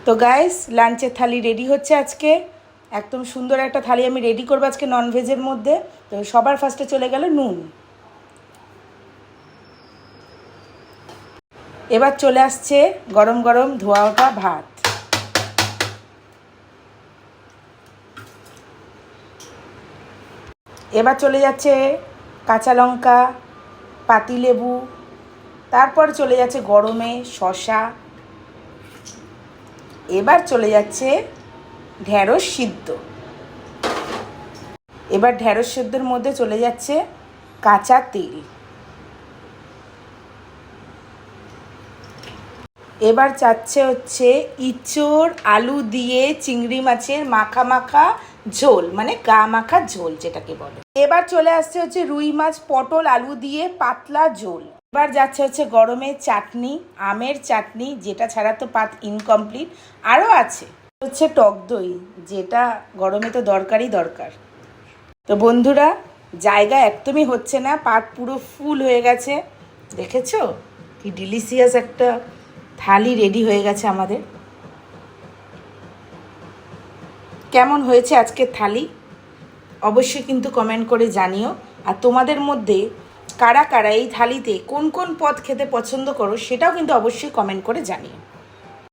তো গাইস, লাঞ্চের থালি রেডি হচ্ছে আজকে। একদম সুন্দর একটা থালি আমি রেডি করবো আজকে ননভেজের মধ্যে। তো সবার ফার্স্টে চলে গেল নুন। এবার চলে আসছে গরম গরম ধোয়া ওঠা ভাত। এবার চলে যাচ্ছে কাঁচা লঙ্কা, পাতিলেবু, তারপর চলে যাচ্ছে গরমে শসা। এবার চলে যাচ্ছে ঢ্যাঁড়স সিদ্ধ। এবার ঢ্যাঁড়স সিদ্ধর মধ্যে চলে যাচ্ছে কাঁচা তেল। এবার হচ্ছে ইঁচড় আলু দিয়ে চিংড়ি মাছের মাখা মাখা ঝোল, মানে গা মাখা ঝোল যেটাকে বলে। এবার চলে আসছে হচ্ছে রুই মাছ পটল আলু দিয়ে পাতলা ঝোল। এবার যাচ্ছে হচ্ছে গরমের চাটনি, আমের চাটনি, যেটা ছাড়া তো পাত ইনকমপ্লিট। আরও আছে হচ্ছে টক দই, যেটা গরমে তো দরকারই দরকার। তো বন্ধুরা, জায়গা একদমই হচ্ছে না, পাত পুরো ফুল হয়ে গেছে। দেখেছো কি ডিলিশিয়াস একটা থালি রেডি হয়ে গেছে আমাদের। কেমন হয়েছে আজকের থালি অবশ্যই কিন্তু কমেন্ট করে জানিও। আর তোমাদের মধ্যে কারা কারা এই থালিতে কোন কোন পদ খেতে পছন্দ করো সেটাও কিন্তু অবশ্যই কমেন্ট করে জানিও।